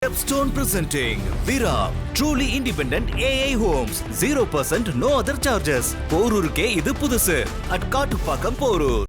Stepstone presenting Vira, truly independent AI homes, 0% no other charges. போரூருக்கே இது புதுசு at Kattupakkam Porur.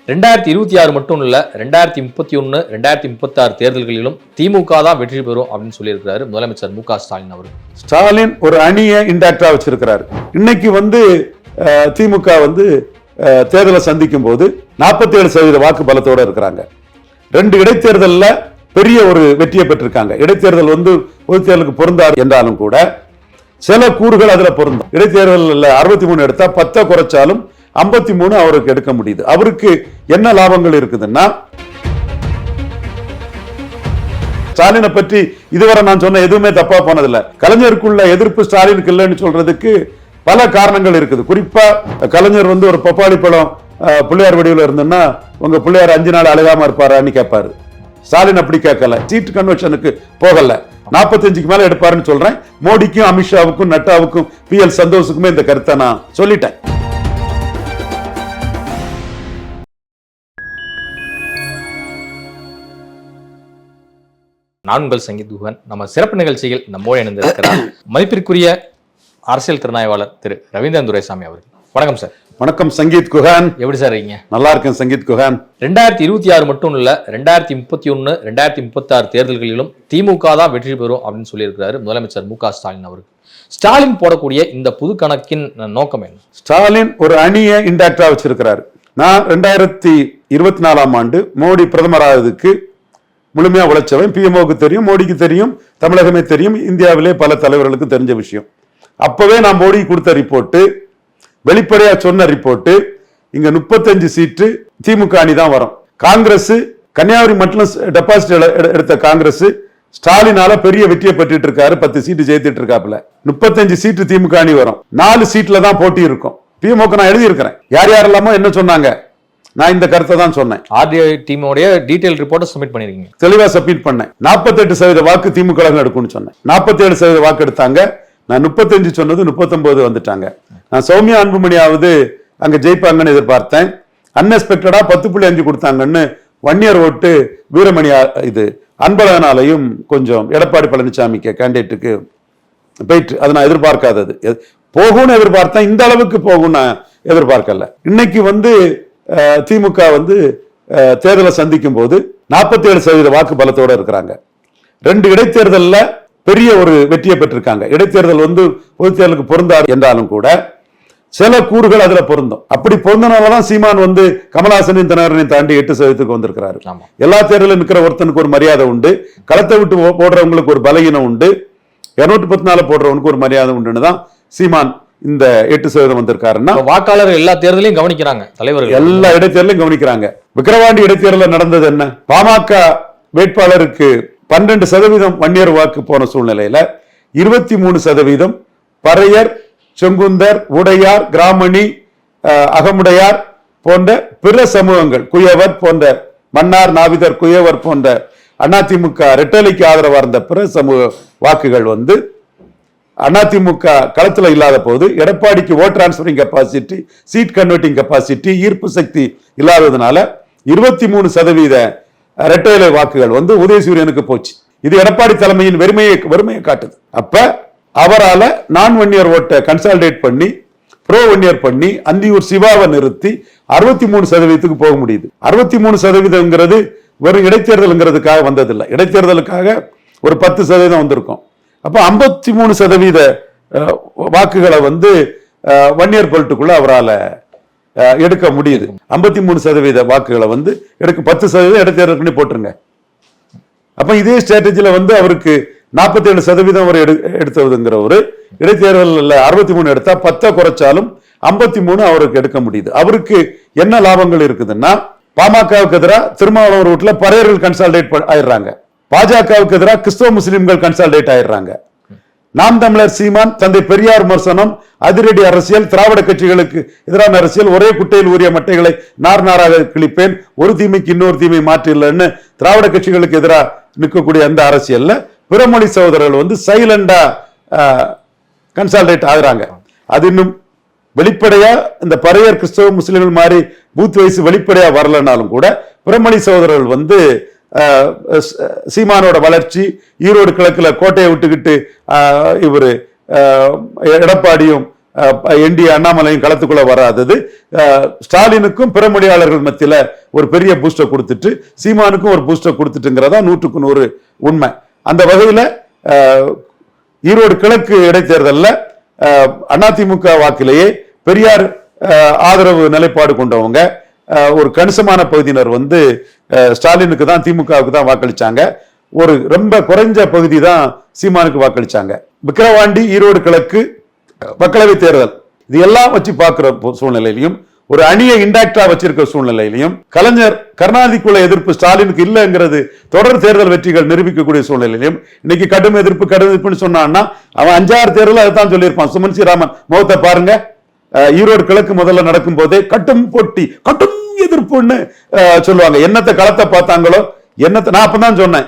2026 மட்டும் இல்ல 2031 2036 தேர்தல்களிலும் திமுக தான் வெற்றி பெறும் அப்படின்னு சொல்லியிருக்கிறாரு முதலமைச்சர் மு.க. ஸ்டாலின் அவர்கள். ஸ்டாலின் ஒரு அணியை இன்டாக்டா வச்சிருக்கிறாரு. இன்னைக்கு திமுக தேர்தலை சந்திக்கும் போது 47% வாக்கு பலத்தோட இருக்கிறாங்க. 2 இடைத்தேர்தல்ல பெரிய ஒரு வெற்றியை பெற்றிருக்காங்க. இடைத்தேர்தல் பொது தேர்தலுக்கு பொருந்தாது என்றாலும் கூட சில கூறுகள் அதுல பொருந்தும். இடைத்தேர்தல் 63 எடுத்தா 10 குறைச்சாலும் 53 அவருக்கு எடுக்க முடியுது. அவருக்கு என்ன லாபங்கள் இருக்குதுன்னா, ஸ்டாலினை பற்றி இதுவரை நான் சொன்ன எதுவுமே தப்பா போனதில்லை. கலைஞருக்குள்ள எதிர்ப்பு ஸ்டாலினுக்கு இல்லைன்னு சொல்றதுக்கு பல காரணங்கள் இருக்குது. குறிப்பா கலைஞர் ஒரு பப்பாளி பழம் பிள்ளையார் வடிவில் இருந்ததுன்னா உங்க பிள்ளையார் 5 நாள் அழுகாம இருப்பாரான்னு கேட்பாரு. ஸ்டாலின் அப்படி கேட்கல, சீட் கன்வென்ஷனுக்கு போகல, 45க்கு மேல எடுப்பாருன்னு சொல்றேன். மோடிக்கும் அமித்ஷாவுக்கும் நட்டாவுக்கும் PL சந்தோஷுக்குமே இந்த கருத்தை நான் சொல்லிட்டேன். நான் உங்கள் சங்கீத் குஹன். நம்ம சிறப்பு நிகழ்ச்சியில் நம்மோடு இணைந்திருக்கிறார் மதிப்பிற்குரிய அரசியல் திறனாய்வாளர் திரு ரவீந்திரன் துரைசாமி அவர்கள். வணக்கம் சார். வணக்கம் சங்கீத் குஹன். எப்படி சார் இருக்கீங்க? நல்லா இருக்கேன் சங்கீத் குஹன். 2026 மட்டும் இல்ல 2031 2036 தேர்தல்களிலும் திமுக தான் வெற்றி பெறும் அப்படின்னு சொல்லியிருக்கிறாரு முதலமைச்சர் மு.க. ஸ்டாலின் அவர்கள். ஸ்டாலின் போடக்கூடிய இந்த புது கணக்கின் நோக்கம் என்ன? ஸ்டாலின் ஒரு அணியை இன்டாக்டா வச்சிருக்கிறாரு. நான் 2024 ஆண்டு மோடி பிரதமராகிறதுக்கு முழுமையா உழைச்சவன். பிஎம்ஓக்கு தெரியும், மோடிக்கு தெரியும், தமிழகமே தெரியும், இந்தியாவிலே பல தலைவர்களுக்கு தெரிஞ்ச விஷயம். அப்பவே நான் மோடி கொடுத்த ரிப்போர்ட், வெளிப்படையா சொன்ன ரிப்போர்ட், இங்க 35 சீட்டு திமுக அணி தான் வரும். காங்கிரஸ் கன்னியாகுமரி மட்டும் டெபாசிட் எடுத்த காங்கிரஸ் ஸ்டாலினால பெரிய வெற்றியை பெற்றுட்டு இருக்காரு. 10 சீட்டு ஜெயித்துட்டு இருக்காப்புல. 35 சீட்டு திமுக அணி வரும். 4 சீட்ல தான் போட்டி இருக்கும். பிஎம்ஓக்கு நான் எழுதி இருக்கிறேன். யார் யாரெல்லாமோ என்ன சொன்னாங்க, நான் இந்த கருத்தை தான் சொன்னேன். ஆர்டிஐ டீமோட டீடைல் ரிப்போர்ட் சப்மிட் பண்ணிருக்கீங்க. தெளிவா சப்மிட் பண்ணேன். 48% வாக்கு திமுக எடுக்கும்னு சொன்னேன். 47% வாக்கு எடுத்தாங்க. நான் 35 சொன்னது 39 வந்துட்டாங்க. நான் சௌமியா அன்புமணியாவது அங்க ஜெயிப்பாங்கன்னு எதிர்பார்த்தேன். அன்எக்ஸ்பெக்டடா 10.5 கொடுத்தாங்கன்னு 1 இயர் ஓட்டு வீரமணி அன்பழகனாலையும் கொஞ்சம் எடப்பாடி பழனிசாமிக்கு கேண்டிடேட்டுக்கு போயிட்டு, அதை நான் எதிர்பார்க்காதது. போகும்னு எதிர்பார்த்தேன், இந்த அளவுக்கு போகும் நான் எதிர்பார்க்கல. இன்னைக்கு திமுக தேர்தலை சந்திக்கும் போது 47% வாக்கு பலத்தோட இருக்கிறாங்க. 2 இடைத்தேர்தல்ல பெரிய ஒரு வெற்றியை பெற்றிருக்காங்க. இடைத்தேர்தல் பொது தேர்தலுக்கு பொருந்தாது என்றாலும் கூட சில கூறுகள் அதுல பொருந்தும். அப்படி பொருந்தனாலதான் சீமான் கமலஹாசனின் தினகரனையும் தாண்டி 8% வந்திருக்கிறாரு. எல்லா தேர்தலும் நிற்கிற ஒருத்தனுக்கு ஒரு மரியாதை உண்டு, களத்தை விட்டு போடுறவங்களுக்கு ஒரு பலகீனம் உண்டு, 214 போடுறவனுக்கு ஒரு மரியாதை உண்டுன்னு தான் சீமான் இந்த 8% வந்திருக்காருன்னா, வாக்காளர் எல்லா தேர்தலையும் கவனிக்கிறாங்க, தலைவர்கள் எல்லா இடைத்தேர்தலையும் கவனிக்கிறாங்க. விக்கிரவாண்டி இடைத்தேர்தலில் நடந்தது என்ன? பாமக வேட்பாளருக்கு 12% 1 இயர் வாக்கு போன சூழ்நிலையில 23% பறையர், செங்குந்தர், உடையார், கிராமணி, அகமுடையார் போன்ற பிற சமூகங்கள், குயவர் போன்ற மன்னார், நாவிதர், குயவர் போன்ற அதிமுக ரெட்டலைக்கு ஆதரவா இருந்த பிற சமூக வாக்குகள் அதிமுக களத்துல இல்லாத போது எடப்பாடிக்கு vote transferring capacity, seat converting capacity, ஈர்ப்பு சக்தி இல்லாததுனால 23% ரெட்டையிலை வாக்குகள் உதயசூரியனுக்கு போச்சு. இது எடப்பாடி தலைமையின் வறுமையை காட்டுது. அப்ப அவரால நான் 1 இயர் ஓட்டை கன்சாலிடேட் பண்ணி ப்ரோ 1 இயர் பண்ணி அந்தியூர் சிவாவை நிறுத்தி 63% போக முடியுது. 63% வெறும் இடைத்தேர்தலுங்கிறதுக்காக வந்ததில்லை. இடைத்தேர்தலுக்காக ஒரு 10% வந்திருக்கும். அப்ப 53% வாக்குகளை 1 இயர் பொலிட்டுக்குள்ள அவரால் எடுக்க முடியுது. 53% வாக்குகளை எடுக்க 10% இடைத்தேர்தல் பண்ணி போட்டுருங்க. அப்ப இதே ஸ்ட்ராட்டஜில அவருக்கு 47% அவர் எடுத்ததுங்கிற ஒரு இடைத்தேர்தல் 63 எடுத்தா 10 குறைச்சாலும் 53 அவருக்கு எடுக்க முடியுது. அவருக்கு என்ன லாபங்கள் இருக்குதுன்னா, பாமகவுக்கு எதிராக திருமாவளவன் ரூட்ல பறையர்கள் கன்சாலிடேட் ஆயிடுறாங்க. பாஜகவுக்கு எதிராக கிறிஸ்தவ முஸ்லிம்கள் கன்சாலிடேட் ஆயிடுறாங்க. நாம் தமிழர் சீமான் தந்தை பெரியார் விமர்சனம், அதிரடி அரசியல், திராவிட கட்சிகளுக்கு எதிரான அரசியல், ஒரே குட்டையில் ஊறிய மட்டைகளை நார் நாராக கிழிப்பேன், ஒரு தீமைக்கு இன்னொரு தீமை மாற்றில்லைன்னு திராவிட கட்சிகளுக்கு எதிராக நிற்கக்கூடிய அந்த அரசியல்ல பிறமொழி சகோதரர்கள் சைலண்டா கன்சாலிடேட் ஆகுறாங்க. அது இன்னும் வெளிப்படையா இந்த பறையர் கிறிஸ்தவ முஸ்லிம்கள் மாதிரி பூத் வைஸ் வெளிப்படையா வரலனாலும் கூட பிறமொழி சகோதரர்கள் சீமானோட வளர்ச்சி, ஈரோடு கிழக்குல கோட்டையை விட்டுக்கிட்டு இவரு எடப்பாடியும் என்டிஏ அண்ணாமலையும் களத்துக்குள்ள வராதது ஸ்டாலினுக்கும் பிற மொழியாளர்கள் மத்தியில ஒரு பெரிய பூஸ்டர் கொடுத்துட்டு சீமானுக்கும் ஒரு பூஸ்டர் கொடுத்துட்டுங்கிறதா 100% உண்மை. அந்த வகையில ஈரோடு கிழக்கு இடைத்தேர்தலில் அதிமுக வாக்கிலேயே பெரியார் ஆதரவு நிலைப்பாடு கொண்டவங்க ஒரு கணிசமான பகுதியினர் வந்து ஸ்டாலினுக்கு தான், திமுகவுக்கு தான் வாக்களிச்சாங்க. ஒரு ரொம்ப குறைஞ்ச பகுதி தான் சீமானுக்கு வாக்களிச்சாங்க. விக்கிரவாண்டி, ஈரோடு கிழக்கு மக்களவை தேர்தல் இது எல்லாம் வச்சு பார்க்கிற சூழ்நிலையிலையும், ஒரு அணியை இன்டாக்டா வச்சிருக்க சூழ்நிலையிலையும், கலைஞர் கருணாநிதிக்குள்ள எதிர்ப்பு ஸ்டாலினுக்கு இல்லைங்கிறது தொடர் தேர்தல் வெற்றிகள் நிரூபிக்கக்கூடிய சூழ்நிலையிலையும், இன்னைக்கு கடும் எதிர்ப்புன்னு சொன்னான்னா அவன் 5-6 தேர்தல் அதைத்தான் சொல்லியிருப்பான். சுமன் ஸ்ரீராமன் முகத்தை பாருங்க, ஈரோடு கிழக்கு முதல்ல நடக்கும் போதே கட்டும் போட்டி, கட்டும் எதிர்ப்புன்னு சொல்லுவாங்க. என்னத்தை களத்தை பார்த்தாங்களோ, என்னத்தை நான் அப்பதான் சொன்னேன்,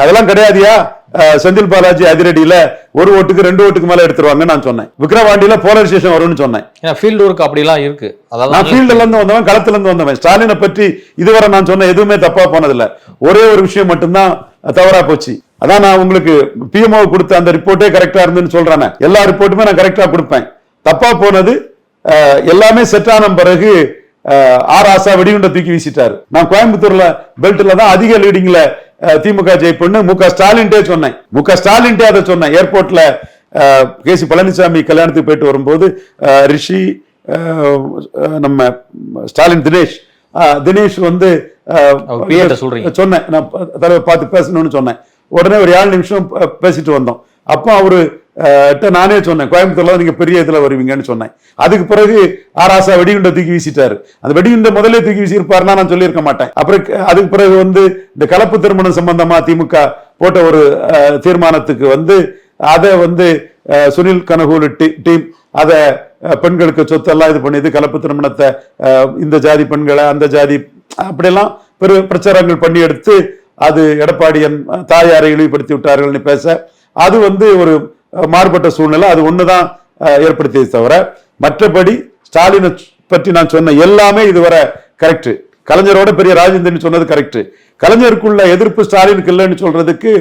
அதெல்லாம் கிடையாதியா, செந்தில் பாலாஜி அதிரடியில 1 ஓட்டுக்கு 2 ஓட்டுக்கு மேல எடுத்துருவாங்க நான் சொன்னேன். விக்கிரவாண்டியில போலரைசேஷன் வரும்னு சொன்னேன். ஃபீல்டு ஒர்க் அப்படிலாம் இருக்கு. நான் ஃபீல்டுல இருந்து வந்தவன், களத்துல இருந்து வந்தவன். ஸ்டாலினை பற்றி இதுவரை நான் சொன்ன எதுவுமே தப்பா போனதில்லை. ஒரே ஒரு விஷயம் மட்டும்தான் தவறா போச்சு. அதான் நான் உங்களுக்கு பிஎம்ஓ கொடுத்த அந்த ரிப்போர்ட்டே கரெக்டா இருந்துன்னு சொல்றேன். எல்லா ரிப்போர்ட்டுமே நான் கரெக்டா கொடுப்பேன். தப்பா போனது எல்லாமே செட்டான பிறகு ஆசா வெடிகுண்ட தூக்கி வீசிட்டாரு. நான் கோயம்புத்தூர்ல பெல்ட்ல தான் அதிக லீடிங்ல திமுக ஜெயிப்புன்னு முக ஸ்டாலின்டே சொன்னேன். முக ஸ்டாலின்டே அதை சொன்னேன். ஏர்போர்ட்ல கேசி பழனிசாமி கல்யாணத்துக்கு போயிட்டு வரும்போது ரிஷி, நம்ம ஸ்டாலின் தினேஷ் வந்து சொன்னேன், நான் தலைவர் பார்த்து பேசணும்னு சொன்னேன். உடனே ஒரு 7 நிமிஷம் பேசிட்டு வந்தோம். அப்போ அவரு நானே சொன்னேன், கோயம்புத்தூர்ல நீங்க பெரிய இதுல வருவீங்கன்னு சொன்னேன். அதுக்கு பிறகு ஆசா வெடிகுண்ட தூக்கி வீசிட்டாரு. அந்த வெடிகுண்ட முதலே தூக்கி வீசியிருப்பாருன்னா நான் சொல்லியிருக்க மாட்டேன். அப்புறம் அதுக்கு பிறகு வந்து இந்த கலப்பு திருமணம் சம்பந்தமா திமுக போட்ட ஒரு தீர்மானத்துக்கு வந்து அதை வந்து சுனில் கனகூல் டீம் அதை பெண்களுக்கு சொத்தெல்லாம் இது பண்ணிது, கலப்பு திருமணத்தை இந்த ஜாதி பெண்களை அந்த ஜாதி அப்படியெல்லாம் பெரு பிரச்சாரங்கள் பண்ணி எடுத்து அது எடப்பாடியன் தாயாரை இழிவுபடுத்தி விட்டார்கள்னு பேச, அது வந்து ஒரு மாறுபட்ட சூழ்நிலை. அது ஒண்ணுதான் ஏற்படுத்தியது தவிர மற்றபடி ஸ்டாலினை பற்றி நான் சொன்ன எல்லாமே இதுவரை கரெக்ட். கலைஞரோட பெரிய ராஜேந்திரன் சொன்னது கரெக்ட். கலைஞருக்குள்ள எதிர்ப்பு ஸ்டாலினுக்கு இல்லைன்னு சொல்றதுக்கு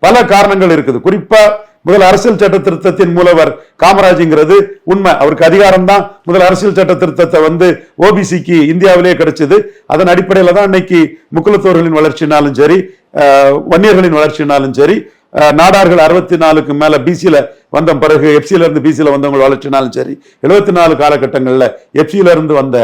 பல காரணங்கள் இருக்குது. குறிப்பா முதல் அரசியல் சட்ட திருத்தத்தின் மூலவர் காமராஜ்ங்கிறது உண்மை. அவருக்கு அதிகாரம் தான் முதல் அரசியல் சட்ட திருத்தத்தை வந்து ஓபிசிக்கு இந்தியாவிலேயே கிடைச்சது. அதன் அடிப்படையில தான் இன்னைக்கு முக்குலத்தோர்களின் வளர்ச்சினாலும் சரி, வன்னியர்களின் வளர்ச்சினாலும் சரி, நாடார்கள் 64க்கு மேல பிசில வந்த பிறகு எப்சில இருந்து பிசில வந்தவங்க வளர்ச்சினாலும் சரி, 74 காலகட்டங்கள்ல எப்சில இருந்து வந்த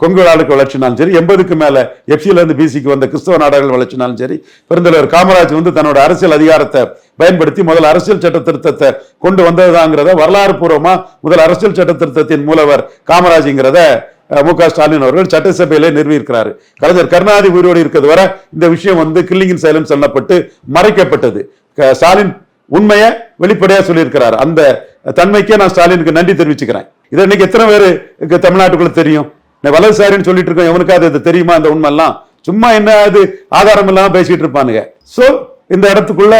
கொங்கு நாடுக்கு வளர்ச்சினாலும் சரி, 80க்கு மேல எப்சில இருந்து பிசிக்கு வந்த கிறிஸ்தவ நாடார்கள் வளர்ச்சினாலும் சரி, பெருந்தலைவர் காமராஜ் வந்து தன்னோட அரசியல் அதிகாரத்தை பயன்படுத்தி முதல் அரசியல் சட்ட திருத்தத்தை கொண்டு வந்ததுதாங்கிறத வரலாறு பூர்வமா முதல் அரசியல் சட்ட திருத்தத்தின் மூலவர் காமராஜ்ங்கிறத முக ஸ்டாலின் அவர்கள் சட்டசபையிலே நிறுவியிருக்கிறாரு. கலைஞர் கருணாநிதி உயிரோடு இருக்கிறது வரை இந்த விஷயம் வந்து கில்லிங் இன் சைலன்ஸ் சொல்லப்பட்டு மறைக்கப்பட்டது. ஸ்டாலின் உண்மையை வெளிப்படையா சொல்லியிருக்கிறார். அந்த தன்மைக்கே நான் ஸ்டாலினுக்கு நன்றி தெரிவிச்சுக்கிறேன். இதை இன்னைக்கு எத்தனை பேருக்கு தமிழ்நாட்டுக்குள்ள தெரியும்? வலதுசாரின்னு சொல்லிட்டு இருக்கோம், எவனுக்காவது இது தெரியுமா? இந்த உண்மை எல்லாம் சும்மா என்ன அது ஆதாரம் இல்லாம பேசிட்டு இருப்பானுங்க. சோ இந்த இடத்துக்குள்ள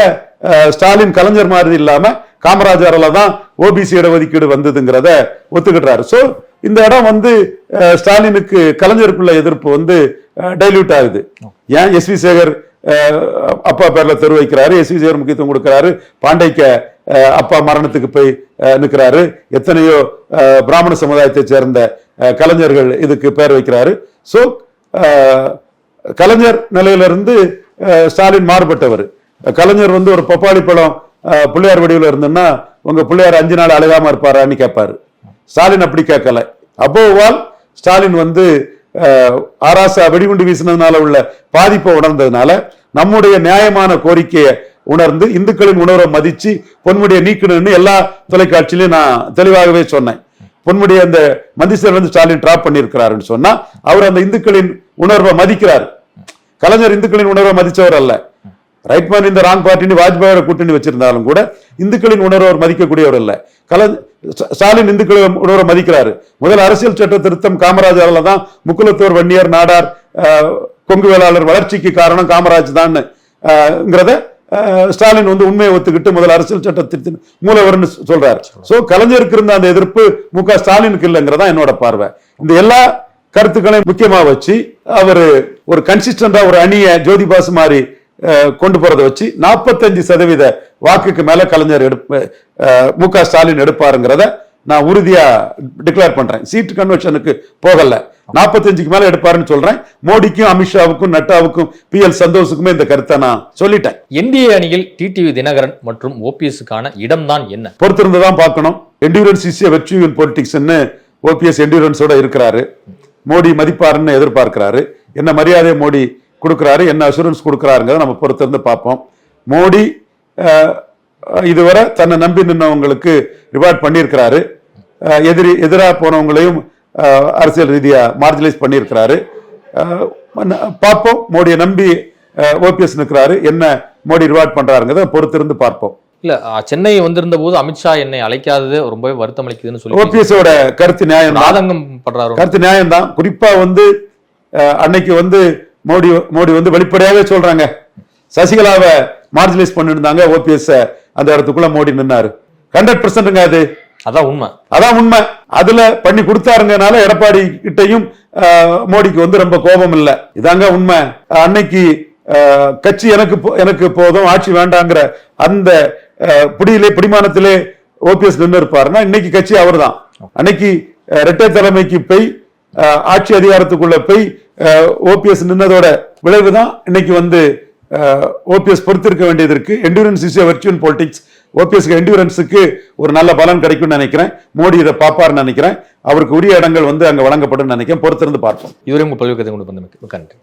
ஸ்டாலின் கலைஞர் மாதிரி இல்லாம காமராஜரால தான் ஓபிசி இடஒதுக்கீடு வந்ததுங்கிறத ஒத்துக்கிட்டாரு. சோ இந்த இடம் வந்து ஸ்டாலினுக்கு கலைஞருக்குள்ள எதிர்ப்பு வந்து டைல்யூட் ஆகுது. ஏன் எஸ்.வி. சேகர் அப்பா பேர்ல தெரு வைக்கிறாரு, எஸ்.வி. சேகர் முக்கியத்துவம் கொடுக்கிறாரு, பாண்டைக்க அப்பா மரணத்துக்கு போய் நிற்கிறாரு, எத்தனையோ பிராமண சமுதாயத்தை சேர்ந்த கலைஞர்கள் இதுக்கு பேர் வைக்கிறாரு. சோ கலைஞர் நிலையிலிருந்து ஸ்டாலின் மாறுபட்டவர். கலைஞர் வந்து ஒரு பப்பாளி பழம் பிள்ளையார் வடிவில் இருந்ததுன்னா உங்க பிள்ளையார் 5 நாள் அழுகாம இருப்பாரான்னு கேட்பாரு. ஸ்டாலின் அப்படி கேட்கல. அப்போவால் ஸ்டாலின் வந்து ஆராசா வெடிகுண்டு வீசினதுனால உள்ள பாதிப்பை உணர்ந்ததுனால நம்முடைய நியாயமான கோரிக்கையை உணர்ந்து இந்துக்களின் உணர்வை மதிச்சு பொன்முடியை நீக்கணும்னு எல்லா தொலைக்காட்சியிலையும் நான் தெளிவாகவே சொன்னேன். பொன்முடியை அந்த மந்திஸ்டர் வந்து ஸ்டாலின் டிராப் பண்ணியிருக்கிறாருன்னு சொன்னா அவர் அந்த இந்துக்களின் உணர்வை மதிக்கிறார். கலைஞர் இந்துக்களின் உணர்வை மதிச்சவர் அல்ல. ரைட் மேன் இந்த ராங் பார்ட்டின்னு வாஜ்பாயோட கூட்டணி வச்சிருந்தாலும் கூட இந்துக்களின் உணர்வை மதிக்கக்கூடியவர் அல்ல. ஸ்டாலின் இந்துக்களின் உணர்வை மதிக்கிறாரு. முதல் அரசியல் சட்ட திருத்தம் காமராஜரால தான் முக்குலத்தோர், வன்னியர், நாடார், கொங்கு வேளாளர் வளர்ச்சிக்கு காரணம் காமராஜ் தான் ஸ்டாலின் வந்து உண்மையை ஒத்துக்கிட்டு முதல் அரசியல் சட்டத்தின் மூலவர்னு சொல்றாரு. சோ கலைஞருக்கு இருந்த அந்த எதிர்ப்பு முக ஸ்டாலினுக்கு இல்லைங்கிறதா என்னோட பார்வை. இந்த எல்லா கருத்துக்களை முக்கியமா வச்சு அவரு ஒரு கன்சிஸ்டண்டா ஒரு அணியை ஜோதி பாசு மாதிரி கொண்டு போறதை வச்சு 45% வாக்குக்கு மேல கலைஞர் மு.க. ஸ்டாலின் எடுப்பாருங்கிறத நான் உறுதியா டிக்ளேர் பண்றேன். சீட் கன்வென்ஷனுக்கு போகல, 45க்கு மேல எடுப்பாருன்னு சொல்றேன். மோடிக்கும் அமித்ஷாவுக்கும் நட்டாவுக்கும் PL சந்தோஷுக்குமே இந்த கருத்தை நான் சொல்லிட்டேன். NDA அணியில் டிடிவி தினகரன் மற்றும் ஓபிஎஸ்க்கான இடம்தான் என்ன? பொறுத்திருந்துதான் பார்க்கணும். Endurance is a virtue in பொலிட்டிக்ஸ்னு ஓபிஎஸ் என்டியூரன்ஸோட இருக்கிறாரு. மோடி மதிப்பாருன்னு எதிர்பார்க்கிறாரு. என்ன மரியாதை மோடி கொடுக்கிறாரு, என்ன அசூரன்ஸ் கொடுக்கிறாருங்கிறத நம்ம பொறுத்திருந்து பார்ப்போம். மோடி இதுவரை தன்னை நம்பி நின்றவங்களுக்கு ரிவார்ட் பண்ணியிருக்கிறாரு. எதிராக போனவங்களையும் அரசியல் ரீதியா மார்ஜினைஸ் பண்ணியிருக்கிறாரு. பார்ப்போம். மோடியை நம்பி ஓபிஎஸ் நிற்கிறாரு, என்ன மோடி ரிவார்ட் பண்றாருங்கிறத பொறுத்திருந்து பார்ப்போம். இல்ல, சென்னை வந்திருந்த போது அமித்ஷா என்னை அழைக்காதது ரொம்பவே வருத்தம் அளிக்குதுன்னு சொல்லி ஓபிஎஸோட கருத்து நியாயம், ஆதங்கம் பண்றாரு. கருத்து நியாயம் தான். குறிப்பா அன்னைக்கு மோடி வெளிப்படையாவே சொல்றாங்க, சசிகலாவை மார்ஜினைஸ் பண்ணிருந்தாங்க, ஓபிஎஸ் அந்த இடத்துக்குள்ள மோடி நின்னாரு. 100%ங்க அது. அதான் உண்மை. அதான் உண்மை. அதுல பண்ணி கொடுத்தாருங்கனால எடப்பாடி கிட்டையும் மோடிக்கு ரொம்ப கோபம் இல்ல. இதாங்க உண்மை. அன்னைக்கு கட்சி எனக்கு போதும், ஆட்சி வேண்டாங்கிற அந்த பிடிமானத்திலே ஓபிஎஸ் நின்று இருப்பாருன்னா இன்னைக்கு கட்சி அவர் தான். அன்னைக்கு இரட்டை தலைமைக்கு போய் ஆட்சி அதிகாரத்துக்குள்ள போய் ஓபிஎஸ் நின்னதோட விளைவுதான் இன்னைக்கு ஓபிஎஸ் பொறுத்திருக்க வேண்டியது இருக்கு. Endurance is a virtue in politics. ஓபிஎஸ்க்கு என்டியூரன்ஸுக்கு ஒரு நல்ல பலன் கிடைக்கும்னு நினைக்கிறேன். மோடி இதை பார்ப்பாருன்னு நினைக்கிறேன். அவருக்கு உரிய இடங்கள் அங்க வழங்கப்படும் நினைக்கிறேன். பொறுத்திருந்து பார்ப்போம். இதுவரை உங்க பல்வேறு கதை கொண்டு வந்தமைக்கு நன்றி.